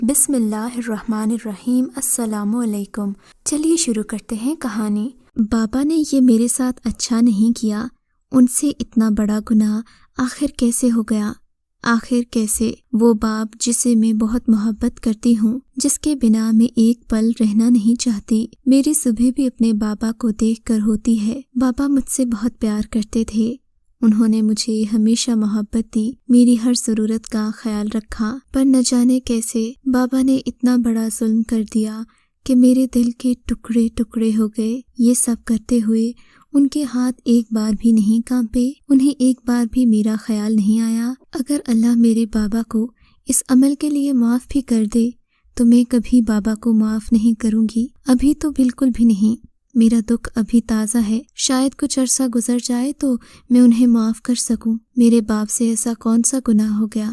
بسم اللہ الرحمن الرحیم۔ السلام علیکم۔ چلیے شروع کرتے ہیں کہانی۔ بابا نے یہ میرے ساتھ اچھا نہیں کیا، ان سے اتنا بڑا گناہ آخر کیسے ہو گیا؟ آخر کیسے؟ وہ باپ جسے میں بہت محبت کرتی ہوں، جس کے بنا میں ایک پل رہنا نہیں چاہتی، میری صبح بھی اپنے بابا کو دیکھ کر ہوتی ہے۔ بابا مجھ سے بہت پیار کرتے تھے، انہوں نے مجھے ہمیشہ محبت دی، میری ہر ضرورت کا خیال رکھا، پر نہ جانے کیسے بابا نے اتنا بڑا ظلم کر دیا کہ میرے دل کے ٹکڑے ٹکڑے ہو گئے۔ یہ سب کرتے ہوئے ان کے ہاتھ ایک بار بھی نہیں کانپے، انہیں ایک بار بھی میرا خیال نہیں آیا اگر اللہ میرے بابا کو اس عمل کے لیے معاف بھی کر دے تو میں کبھی بابا کو معاف نہیں کروں گی، ابھی تو بالکل بھی نہیں۔ میرا دکھ ابھی تازہ ہے، شاید کچھ عرصہ گزر جائے تو میں انہیں معاف کر سکوں۔ میرے باپ سے ایسا کون سا گناہ ہو گیا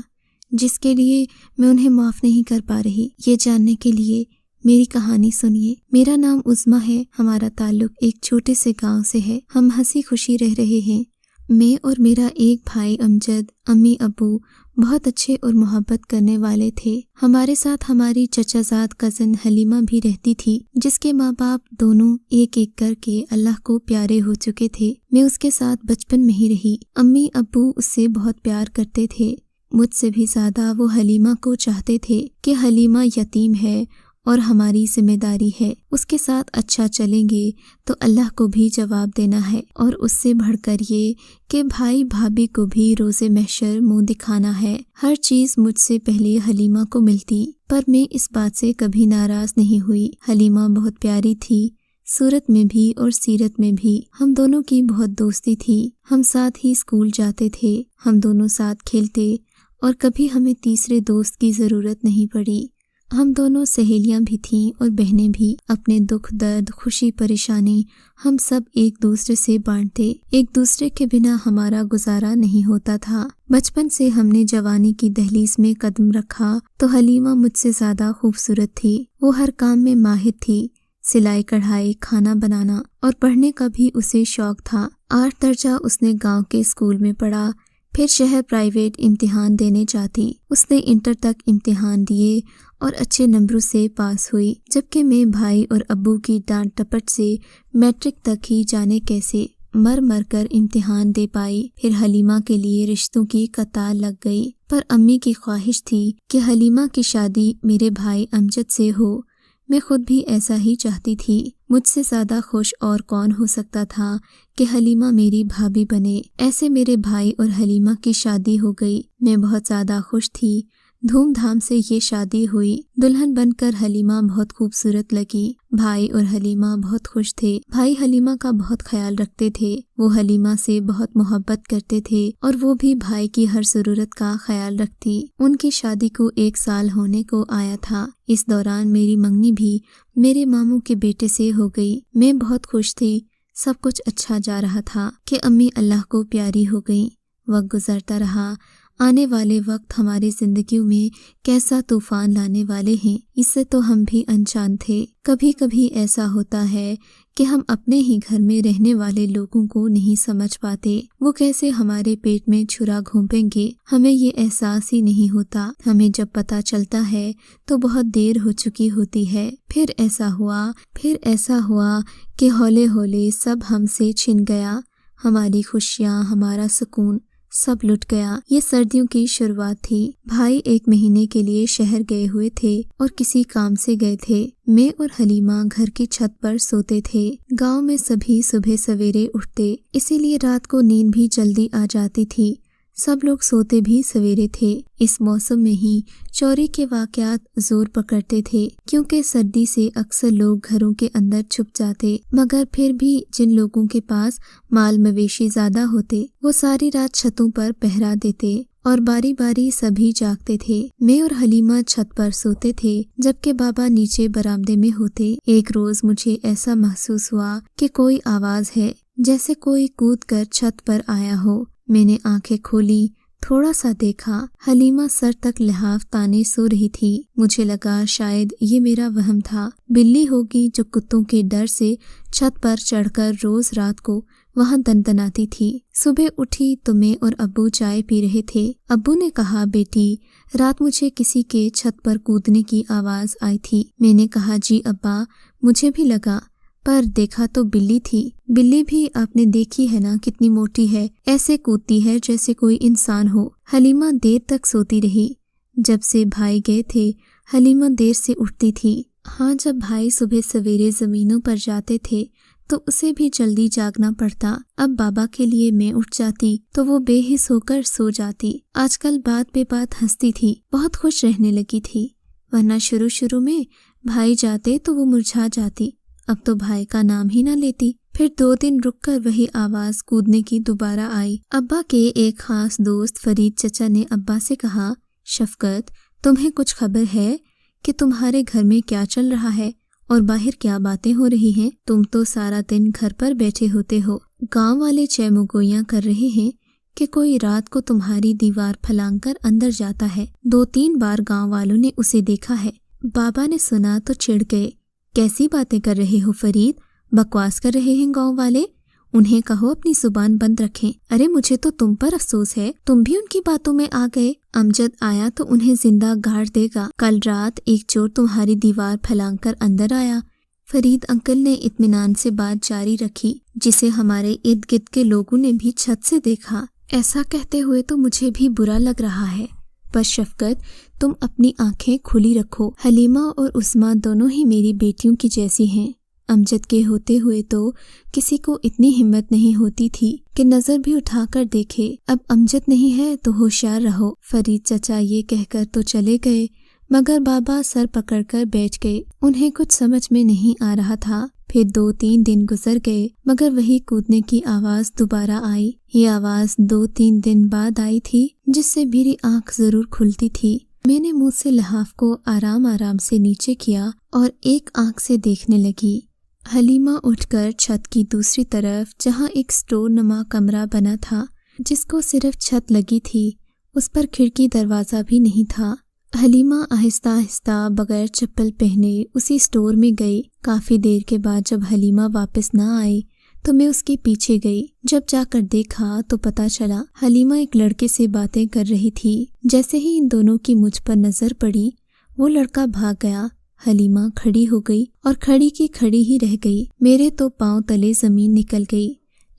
جس کے لیے میں انہیں معاف نہیں کر پا رہی؟ یہ جاننے کے لیے میری کہانی سنیے۔ میرا نام عظمیٰ ہے، ہمارا تعلق ایک چھوٹے سے گاؤں سے ہے، ہم ہنسی خوشی رہ رہے ہیں۔ میں اور میرا ایک بھائی امجد، امی ابو بہت اچھے اور محبت کرنے والے تھے۔ ہمارے ساتھ ہماری چچا زاد کزن حلیمہ بھی رہتی تھی، جس کے ماں باپ دونوں ایک ایک کر کے اللہ کو پیارے ہو چکے تھے۔ میں اس کے ساتھ بچپن میں ہی رہی، امی ابو اس سے بہت پیار کرتے تھے، مجھ سے بھی زیادہ وہ حلیمہ کو چاہتے تھے کہ حلیمہ یتیم ہے اور ہماری ذمہ داری ہے، اس کے ساتھ اچھا چلیں گے تو اللہ کو بھی جواب دینا ہے، اور اس سے بڑھ کر یہ کہ بھائی بھابھی کو بھی روز محشر منہ دکھانا ہے۔ ہر چیز مجھ سے پہلے حلیمہ کو ملتی، پر میں اس بات سے کبھی ناراض نہیں ہوئی۔ حلیمہ بہت پیاری تھی، صورت میں بھی اور سیرت میں بھی، ہم دونوں کی بہت دوستی تھی، ہم ساتھ ہی اسکول جاتے تھے، ہم دونوں ساتھ کھیلتے اور کبھی ہمیں تیسرے دوست کی ضرورت نہیں پڑی۔ ہم دونوں سہیلیاں بھی تھیں اور بہنیں بھی، اپنے دکھ درد خوشی پریشانی ہم سب ایک دوسرے سے بانٹتے، ایک دوسرے کے بنا ہمارا گزارا نہیں ہوتا تھا۔ بچپن سے ہم نے جوانی کی دہلیز میں قدم رکھا تو حلیمہ مجھ سے زیادہ خوبصورت تھی، وہ ہر کام میں ماہر تھی، سلائی کڑھائی، کھانا بنانا اور پڑھنے کا بھی اسے شوق تھا۔ 8 درجہ اس نے گاؤں کے اسکول میں پڑھا، پھر شہر پرائیویٹ امتحان دینے جاتی، اس نے انٹر تک امتحان دیے اور اچھے نمبروں سے پاس ہوئی، جبکہ میں بھائی اور ابو کی ڈانٹ ٹپٹ سے میٹرک تک ہی جانے کیسے مر مر کر امتحان دے پائی۔ پھر حلیمہ کے لیے رشتوں کی قطار لگ گئی، پر امی کی خواہش تھی کہ حلیمہ کی شادی میرے بھائی امجد سے ہو، میں خود بھی ایسا ہی چاہتی تھی۔ مجھ سے زیادہ خوش اور کون ہو سکتا تھا کہ حلیمہ میری بھابھی بنے۔ ایسے میرے بھائی اور حلیمہ کی شادی ہو گئی، میں بہت زیادہ خوش تھی، دھوم دھام سے یہ شادی ہوئی، دلہن بن کر حلیمہ بہت خوبصورت لگی، بھائی اور حلیمہ بہت خوش تھے، بھائی حلیمہ کا بہت خیال رکھتے تھے، وہ حلیمہ سے بہت محبت کرتے تھے اور وہ بھی بھائی کی ہر ضرورت کا خیال رکھتی۔ ان کی شادی کو 1 سال ہونے کو آیا تھا، اس دوران میری منگنی بھی میرے ماموں کے بیٹے سے ہو گئی۔ میں بہت خوش تھی، سب کچھ اچھا جا رہا تھا کہ امی اللہ کو پیاری ہو گئیں۔ وقت گزرتا رہا، آنے والے وقت ہماری زندگیوں میں کیسا طوفان لانے والے ہیں اس سے تو ہم بھی انجان تھے۔ کبھی کبھی ایسا ہوتا ہے کہ ہم اپنے ہی گھر میں رہنے والے لوگوں کو نہیں سمجھ پاتے، وہ کیسے ہمارے پیٹ میں چھرا گھونپیں گے، ہمیں یہ احساس ہی نہیں ہوتا، ہمیں جب پتہ چلتا ہے تو بہت دیر ہو چکی ہوتی ہے۔ پھر ایسا ہوا کہ ہولے ہولے سب ہم سے چھن گیا، ہماری خوشیاں، ہمارا سکون سب لٹ گیا۔ یہ سردیوں کی شروعات تھی، بھائی 1 مہینے کے لیے شہر گئے ہوئے تھے اور کسی کام سے گئے تھے، میں اور حلیمہ گھر کی چھت پر سوتے تھے۔ گاؤں میں سبھی صبح سویرے اٹھتے، اسی لیے رات کو نیند بھی جلدی آ جاتی تھی، سب لوگ سوتے بھی سویرے تھے۔ اس موسم میں ہی چوری کے واقعات زور پکڑتے تھے، کیونکہ سردی سے اکثر لوگ گھروں کے اندر چھپ جاتے، مگر پھر بھی جن لوگوں کے پاس مال مویشی زیادہ ہوتے وہ ساری رات چھتوں پر پہرا دیتے اور باری باری سبھی جاگتے تھے۔ میں اور حلیمہ چھت پر سوتے تھے جبکہ بابا نیچے برآمدے میں ہوتے۔ ایک روز مجھے ایسا محسوس ہوا کہ کوئی آواز ہے، جیسے کوئی کود کر چھت پر آیا ہو۔ میں نے آنکھیں کھولی، تھوڑا سا دیکھا، حلیمہ سر تک لحاف تانے سو رہی تھی۔ مجھے لگا شاید یہ میرا وہم تھا، بلی ہوگی جو کتوں کے ڈر سے چھت پر چڑھ کر روز رات کو वहाँ दनदनाती थी। सुबह उठी तो मैं और अब्बू चाय पी रहे थे। अब्बू ने कहा, बेटी रात मुझे किसी के छत पर कूदने की आवाज़ आई थी। मैंने कहा, जी अब्बा, मुझे भी लगा, पर देखा तो बिल्ली थी। बिल्ली भी आपने देखी है ना, कितनी मोटी है, ऐसे कूदती है जैसे कोई इंसान हो। हलीमा देर तक सोती रही। जब से भाई गए थे हलीमा देर से उठती थी। हाँ, जब भाई सुबह सवेरे ज़मीनों पर जाते थे तो उसे भी जल्दी जागना पड़ता। अब बाबा के लिए मैं उठ जाती तो वो बेहिस होकर सो जाती। आजकल बात पे बात हंसती थी, बहुत खुश रहने लगी थी। वरना शुरू शुरू में भाई जाते तो वो मुरझा जाती। अब तो भाई का नाम ही ना लेती। फिर 2 दिन रुककर वही आवाज़ कूदने की दोबारा आई। अब्बा के एक खास दोस्त फरीद चचा ने अब्बा से कहा, शफकत, तुम्हें कुछ खबर है कि तुम्हारे घर में क्या चल रहा है और बाहर क्या बातें हो रही हैं? तुम तो सारा दिन घर पर बैठे होते हो। गांव वाले चैमुगोइयां कर रहे हैं कि कोई रात को तुम्हारी दीवार फलांगकर अंदर जाता है। 2-3 बार गांव वालों ने उसे देखा है। बाबा ने सुना तो चिढ़ गए। कैसी बातें कर रहे हो फरीद, बकवास कर रहे हैं गाँव वाले। उन्हें कहो अपनी जुबान बंद रखें। अरे मुझे तो तुम पर अफसोस है, तुम भी उनकी बातों में आ गए। अमजद आया तो उन्हें जिंदा गाड़ देगा। कल रात एक चोर तुम्हारी दीवार फलांगकर अंदर आया। फरीद अंकल ने इत्मीनान से बात जारी रखी, जिसे हमारे इर्द गिर्द के लोगों ने भी छत से देखा। ऐसा कहते हुए तो मुझे भी बुरा लग रहा है, पर शफकत तुम अपनी आंखें खुली रखो। हलीमा और उस्मा दोनों ही मेरी बेटियों की जैसी हैं। अमजद के होते हुए तो किसी को इतनी हिम्मत नहीं होती थी कि नजर भी उठाकर देखे। अब अमजद नहीं है तो होशियार रहो। फरीद चचा ये कहकर तो चले गए, मगर बाबा सर पकड़कर बैठ गए। उन्हें कुछ समझ में नहीं आ रहा था। फिर 2-3 दिन गुजर गए, मगर वही कूदने की आवाज़ दोबारा आई। ये आवाज़ 2-3 दिन बाद आई थी, जिससे मेरी आंख जरूर खुलती थी। मैंने मुंह से लिहाफ को आराम आराम से नीचे किया और एक आंख से देखने लगी। हलीमा उठकर छत की दूसरी तरफ, जहाँ एक स्टोर नुमा कमरा बना था, जिसको सिर्फ छत लगी थी, उस पर खिड़की दरवाज़ा भी नहीं था। हलीमा आहिस्ता आहिस्ता बगैर चप्पल पहने उसी स्टोर में गई। काफ़ी देर के बाद जब हलीमा वापस ना आई तो मैं उसके पीछे गई। जब जाकर देखा तो पता चला हलीमा एक लड़के से बातें कर रही थी। जैसे ही इन दोनों की मुझ पर नज़र पड़ी, वो लड़का भाग गया। हलीमा खड़ी हो गई और खड़ी की खड़ी ही रह गई। मेरे तो पांव तले जमीन निकल गई।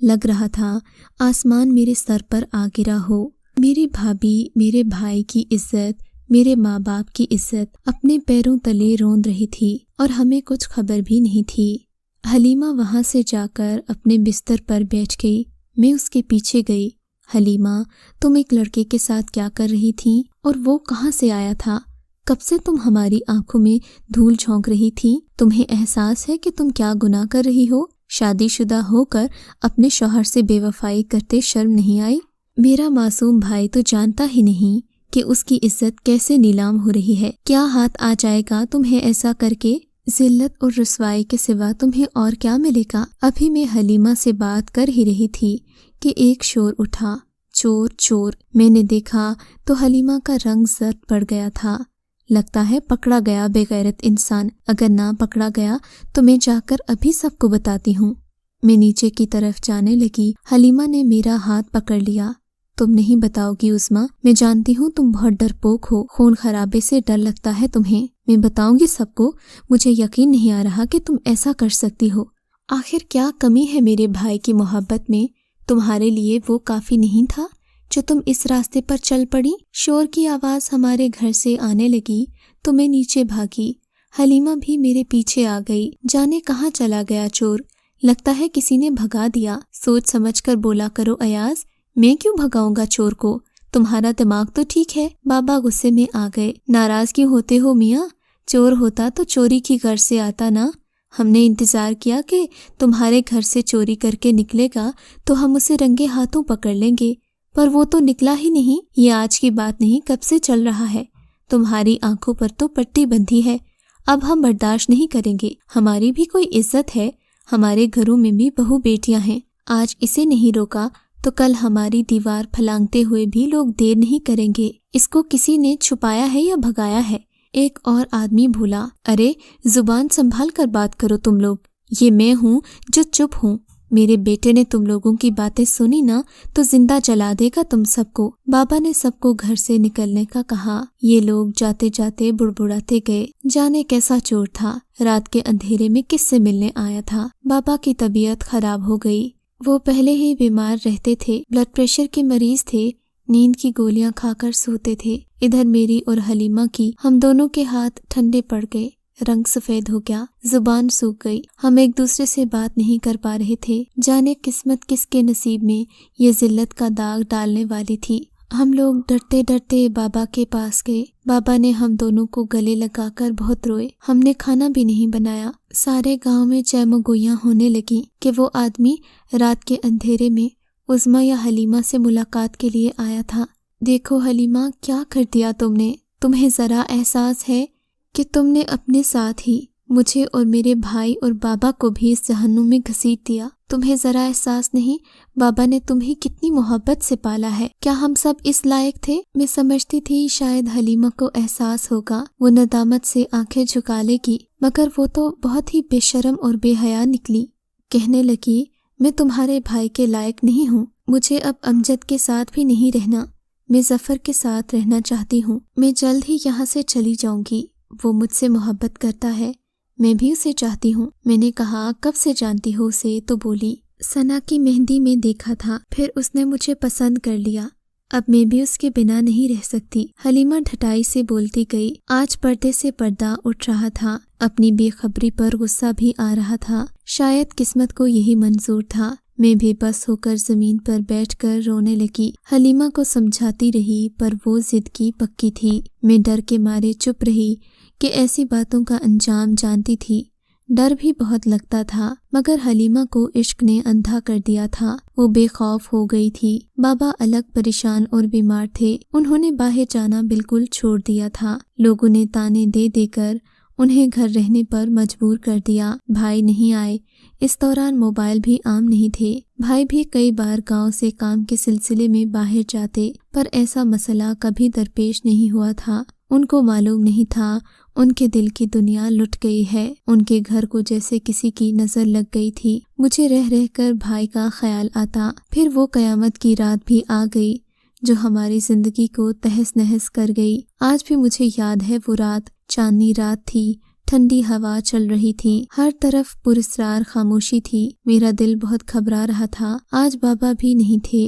लग रहा था आसमान मेरे सर पर आ गिरा हो। मेरी भाभी, मेरे भाई की इज्जत, मेरे माँ बाप की इज्जत अपने पैरों तले रोंद रही थी और हमें कुछ खबर भी नहीं थी। हलीमा वहाँ से जाकर अपने बिस्तर पर बैठ गई। मैं उसके पीछे गई। हलीमा, तुम एक लड़के के साथ क्या कर रही थी और वो कहाँ से आया था? कब से तुम हमारी आंखों में धूल झोंक रही थी? तुम्हें एहसास है कि तुम क्या गुनाह कर रही हो? शादीशुदा होकर अपने शौहर से बेवफाई करते शर्म नहीं आई? मेरा मासूम भाई तो जानता ही नहीं कि उसकी इज्जत कैसे नीलाम हो रही है। क्या हाथ आ जाएगा तुम्हें ऐसा करके? जिल्लत और रुसवाई के सिवा तुम्हें और क्या मिलेगा? अभी मैं हलीमा से बात कर ही रही थी कि एक शोर उठा, चोर चोर। मैंने देखा तो हलीमा का रंग जर्द पड़ गया था। लगता है पकड़ा गया बेगैरत इंसान। अगर ना पकड़ा गया तो मैं जाकर अभी सबको बताती हूँ। मैं नीचे की तरफ जाने लगी। हलीमा ने मेरा हाथ पकड़ लिया। तुम नहीं बताओगी उस्मा? मैं जानती हूँ तुम बहुत डरपोक हो। खून खराबे से डर लगता है तुम्हें। मैं बताऊंगी सबको। मुझे यकीन नहीं आ रहा कि तुम ऐसा कर सकती हो। आखिर क्या कमी है मेरे भाई की मोहब्बत में? तुम्हारे लिए वो काफी नहीं था जो तुम इस रास्ते पर चल पड़ी? शोर की आवाज़ हमारे घर से आने लगी तो मैं नीचे भागी। हलीमा भी मेरे पीछे आ गई। जाने कहाँ चला गया चोर। लगता है किसी ने भगा दिया। सोच समझकर बोला करो अयाज। मैं क्यों भगाऊंगा चोर को? तुम्हारा दिमाग तो ठीक है। बाबा गुस्से में आ गए। नाराज क्यों होते हो मियाँ? चोर होता तो चोरी की घर से आता ना। हमने इंतजार किया कि तुम्हारे घर से चोरी करके निकलेगा तो हम उसे रंगे हाथों पकड़ लेंगे, पर वो तो निकला ही नहीं। ये आज की बात नहीं, कब से चल रहा है। तुम्हारी आंखों पर तो पट्टी बंधी है। अब हम बर्दाश्त नहीं करेंगे। हमारी भी कोई इज्जत है। हमारे घरों में भी बहू बेटियां हैं। आज इसे नहीं रोका तो कल हमारी दीवार फलांगते हुए भी लोग देर नहीं करेंगे। इसको किसी ने छुपाया है या भगाया है? एक और आदमी बोला, अरे जुबान संभाल कर बात करो तुम लोग। ये मैं हूँ जो चुप हूँ। मेरे बेटे ने तुम लोगों की बातें सुनी ना तो जिंदा जला देगा तुम सबको। बाबा ने सबको घर से निकलने का कहा। ये लोग जाते जाते बुड़बुड़ाते गए। जाने कैसा चोर था, रात के अंधेरे में किससे मिलने आया था। बाबा की तबीयत खराब हो गई। वो पहले ही बीमार रहते थे, ब्लड प्रेशर के मरीज थे, नींद की गोलियां खाकर सोते थे। इधर मेरी और हलीमा की हम दोनों के हाथ ठंडे पड़ गए, रंग सफेद हो गया, जुबान सूख गई। हम एक दूसरे से बात नहीं कर पा रहे थे। जाने किस्मत किसके नसीब में ये जिल्लत का दाग डालने वाली थी। हम लोग डरते डरते बाबा के पास गए। बाबा ने हम दोनों को गले लगाकर बहुत रोए। हमने खाना भी नहीं बनाया। सारे गांव में चैमगोइयां होने लगी कि वो आदमी रात के अंधेरे में उज़्मा या हलीमा से मुलाकात के लिए आया था। देखो हलीमा, क्या कर दिया तुमने। तुम्हें जरा एहसास है कि तुमने अपने साथ ही मुझे और मेरे भाई और बाबा को भी इस जहन्नुम में घसीट दिया। तुम्हें जरा एहसास नहीं, बाबा ने तुम्हें कितनी मोहब्बत से पाला है। क्या हम सब इस लायक थे? मैं समझती थी शायद हलीमा को एहसास होगा, वो नदामत से आंखें झुका लेगी, मगर वो तो बहुत ही बेशर्म और बेहया निकली। कहने लगी, मैं तुम्हारे भाई के लायक नहीं हूँ। मुझे अब अमजद के साथ भी नहीं रहना, मैं जफर के साथ रहना चाहती हूँ। मैं जल्द ही यहाँ से चली जाऊंगी। वो मुझसे मोहब्बत करता है, मैं भी उसे चाहती हूँ। मैंने कहा, कब से जानती हो उसे? तो बोली, सना की मेहंदी में देखा था, फिर उसने मुझे पसंद कर लिया। अब मैं भी उसके बिना नहीं रह सकती। हलीमा ढटाई से बोलती गई। आज पर्दे से पर्दा उठ रहा था। अपनी बेखबरी पर गुस्सा भी आ रहा था। शायद किस्मत को यही मंजूर था। मैं बेबस होकर जमीन पर बैठकर रोने लगी। हलीमा को समझाती रही पर वो जिद की पक्की थी। मैं डर के मारे चुप रही कि ऐसी बातों का अंजाम जानती थी। डर भी बहुत लगता था, मगर हलीमा को इश्क ने अंधा कर दिया था। वो बेखौफ हो गई थी। बाबा अलग परेशान और बीमार थे। उन्होंने बाहर जाना बिल्कुल छोड़ दिया था। लोगों ने ताने दे देकर उन्हें घर रहने पर मजबूर कर दिया। भाई नहीं आए। इस दौरान मोबाइल भी आम नहीं थे। भाई भी कई बार गांव से काम के सिलसिले में बाहर जाते, पर ऐसा मसला कभी दरपेश नहीं हुआ था। उनको मालूम नहीं था उनके दिल की दुनिया लुट गई है। उनके घर को जैसे किसी की नजर लग गई थी। मुझे रह रहकर भाई का ख्याल आता। फिर वो कयामत की रात भी आ गई जो हमारी जिंदगी को तहस नहस कर गई। आज भी मुझे याद है वो रात। चांदनी रात थी, ठंडी हवा चल रही थी, हर तरफ पुरस्रार खामोशी थी। मेरा दिल बहुत घबरा रहा था। आज बाबा भी नहीं थे।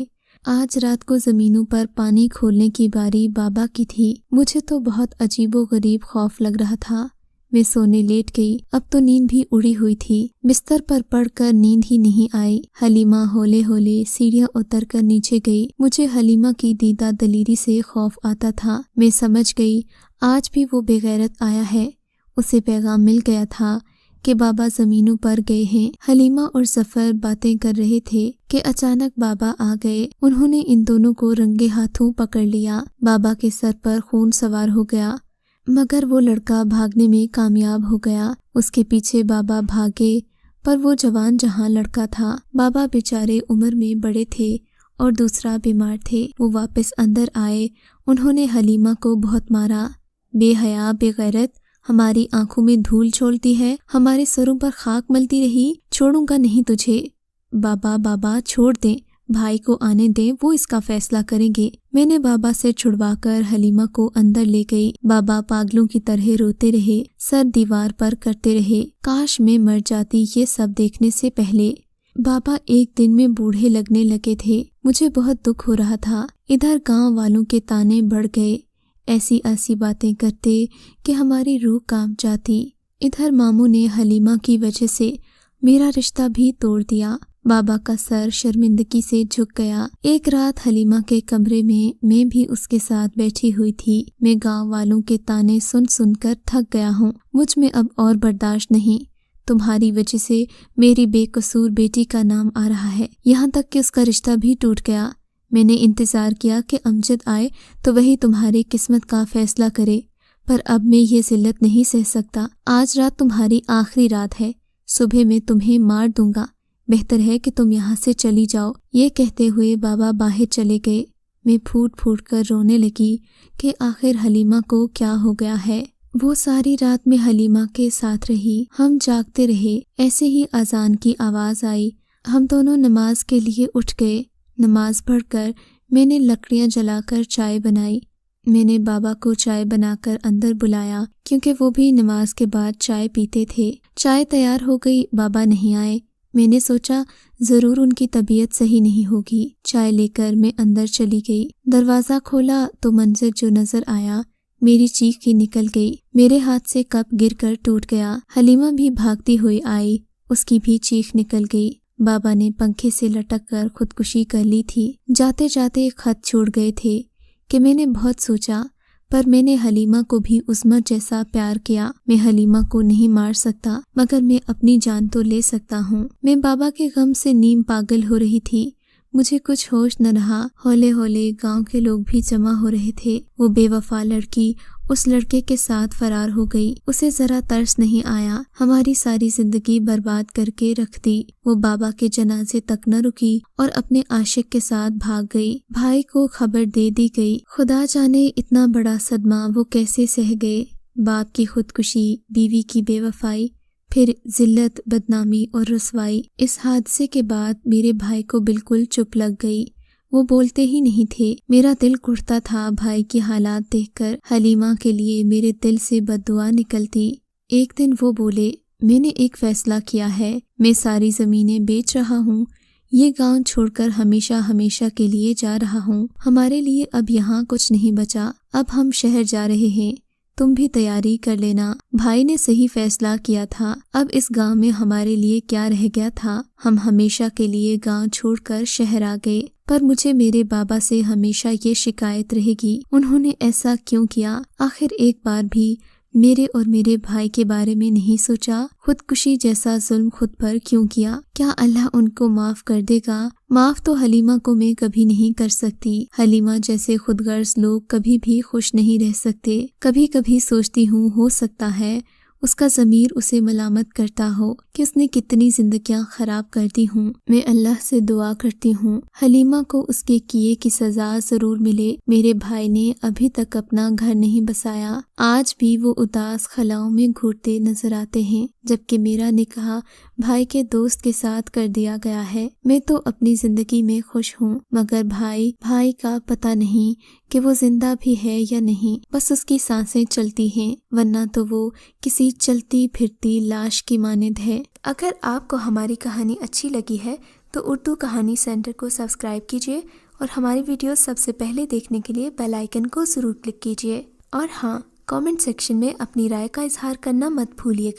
आज रात को जमीनों पर पानी खोलने की बारी बाबा की थी। मुझे तो बहुत अजीबो गरीब खौफ लग रहा था। मैं सोने लेट गई। अब तो नींद भी उड़ी हुई थी। बिस्तर पर पड़कर नींद ही नहीं आई। हलीमा होले होले सीढ़ियां उतर कर नीचे गई। मुझे हलीमा की दीदा दलीरी से खौफ आता था। मैं समझ गई आज भी वो बेगैरत आया है। उसे पैगाम मिल गया था कि बाबा जमीनों पर गए हैं। हलीमा और जफर बातें कर रहे थे कि अचानक बाबा आ गए। उन्होंने इन दोनों को रंगे हाथों पकड़ लिया। बाबा के सर पर खून सवार हो गया, मगर वो लड़का भागने में कामयाब हो गया। उसके पीछे बाबा भागे, पर वो जवान जहां लड़का था। बाबा बेचारे उम्र में बड़े थे और दूसरा बीमार थे। वो वापस अंदर आए। उन्होंने हलीमा को बहुत मारा। बेहया, बेगैरत, हमारी आंखों में धूल छोड़ती है, हमारे सरों पर खाक मलती रही। छोड़ूंगा नहीं तुझे। बाबा बाबा छोड़ दें, भाई को आने दें, वो इसका फैसला करेंगे। मैंने बाबा से छुड़वाकर हलीमा को अंदर ले गई। बाबा पागलों की तरह रोते रहे, सर दीवार पर करते रहे। काश मैं मर जाती ये सब देखने से पहले। बाबा एक दिन में बूढ़े लगने लगे थे। मुझे बहुत दुख हो रहा था। इधर गांव वालों के ताने बढ़ गए, ऐसी ऐसी बातें करते कि हमारी रूह कांप जाती। इधर मामू ने हलीमा की वजह से मेरा रिश्ता भी तोड़ दिया। बाबा का सर शर्मिंदगी से झुक गया। एक रात हलीमा के कमरे में मैं भी उसके साथ बैठी हुई थी। मैं गांव वालों के ताने सुन सुनकर थक गया हूँ। मुझ में अब और बर्दाश्त नहीं। तुम्हारी वजह से मेरी बेकसूर बेटी का नाम आ रहा है, यहाँ तक कि उसका रिश्ता भी टूट गया। मैंने इंतजार किया कि अमजद आए तो वही तुम्हारी किस्मत का फैसला करे, पर अब मैं ये जिल्लत नहीं सह सकता। आज रात तुम्हारी आखिरी रात है। सुबह मैं तुम्हें मार दूंगा। बेहतर है कि तुम यहाँ से चली जाओ। ये कहते हुए बाबा बाहर चले गए। मैं फूट फूट कर रोने लगी कि आखिर हलीमा को क्या हो गया है। वो सारी रात में हलीमा के साथ रही। हम जागते रहे। ऐसे ही अजान की आवाज आई। ہم دونوں نماز کے لیے اٹھ گئے۔ نماز پڑھ کر میں نے لکڑیاں جلا کر چائے بنائی۔ میں نے بابا کو چائے بنا کر اندر بلایا کیونکہ وہ بھی نماز کے بعد چائے پیتے تھے۔ چائے تیار ہو گئی، بابا نہیں آئے۔ میں نے سوچا ضرور ان کی طبیعت صحیح نہیں ہوگی۔ چائے لے کر میں اندر چلی گئی۔ دروازہ کھولا تو منظر جو نظر آیا، میری چیخ ہی نکل گئی۔ میرے ہاتھ سے کپ گر کر ٹوٹ گیا۔ حلیمہ بھی بھاگتی ہوئی آئی، اس کی بھی چیخ نکل گئی۔ بابا نے پنکھے سے لٹک کر خودکشی کر لی تھی۔ جاتے جاتے خط چھوڑ گئے تھے کہ میں نے بہت سوچا، پر میں نے حلیمہ کو بھی عصمت جیسا پیار کیا۔ میں حلیمہ کو نہیں مار سکتا، مگر میں اپنی جان تو لے سکتا ہوں۔ میں بابا کے غم سے نیم پاگل ہو رہی تھی۔ مجھے کچھ ہوش نہ رہا۔ ہولے ہولے گاؤں کے لوگ بھی جمع ہو رہے تھے۔ وہ بے وفا لڑکی اس لڑکے کے ساتھ فرار ہو گئی۔ اسے ذرا ترس نہیں آیا، ہماری ساری زندگی برباد کر کے رکھ دی۔ وہ بابا کے جنازے تک نہ رکی اور اپنے عاشق کے ساتھ بھاگ گئی۔ بھائی کو خبر دے دی گئی۔ خدا جانے اتنا بڑا صدمہ وہ کیسے سہ گئے۔ باپ کی خودکشی، بیوی کی بے وفائی، پھر ذلت، بدنامی اور رسوائی۔ اس حادثے کے بعد میرے بھائی کو بالکل چپ لگ گئی۔ وہ بولتے ہی نہیں تھے۔ میرا دل گھٹتا تھا بھائی کی حالات دیکھ کر۔ حلیمہ کے لیے میرے دل سے بد دعا نکلتی۔ ایک دن وہ بولے، میں نے ایک فیصلہ کیا ہے، میں ساری زمینیں بیچ رہا ہوں، یہ گاؤں چھوڑ کر ہمیشہ ہمیشہ کے لیے جا رہا ہوں۔ ہمارے لیے اب یہاں کچھ نہیں بچا، اب ہم شہر جا رہے ہیں، تم بھی تیاری کر لینا۔ بھائی نے صحیح فیصلہ کیا تھا۔ اب اس گاؤں میں ہمارے لیے کیا رہ گیا تھا؟ ہم ہمیشہ کے لیے گاؤں چھوڑ کر شہر آ گئے، پر مجھے میرے بابا سے ہمیشہ یہ شکایت رہے گی، انہوں نے ایسا کیوں کیا؟ آخر ایک بار بھی میرے اور میرے بھائی کے بارے میں نہیں سوچا؟ خودکشی جیسا ظلم خود پر کیوں کیا؟ کیا اللہ ان کو معاف کر دے گا؟ معاف تو حلیمہ کو میں کبھی نہیں کر سکتی۔ حلیمہ جیسے خود غرض لوگ کبھی بھی خوش نہیں رہ سکتے۔ کبھی کبھی سوچتی ہوں ہو سکتا ہے اس کا ضمیر اسے ملامت کرتا ہو کہ اس نے کتنی زندگیاں خراب کر دی ہوں۔ میں اللہ سے دعا کرتی ہوں حلیمہ کو اس کے کیے کی سزا ضرور ملے۔ میرے بھائی نے ابھی تک اپنا گھر نہیں بسایا، آج بھی وہ اداس خلاؤں میں گھوٹتے نظر آتے ہیں، جبکہ میرا نکاح بھائی کے دوست کے ساتھ کر دیا گیا ہے۔ میں تو اپنی زندگی میں خوش ہوں، مگر بھائی کا پتہ نہیں کہ وہ زندہ بھی ہے یا نہیں، بس اس کی سانسیں چلتی ہیں، ورنہ تو وہ کسی چلتی پھرتی لاش کی مانند ہے۔ اگر آپ کو ہماری کہانی اچھی لگی ہے تو اردو کہانی سینٹر کو سبسکرائب کیجیے اور ہماری ویڈیوز سب سے پہلے دیکھنے کے لیے بیل آئیکن کو ضرور کلک کیجیے۔ اور ہاں، کامنٹ سیکشن میں اپنی رائے کا اظہار کرنا مت بھولیے گا۔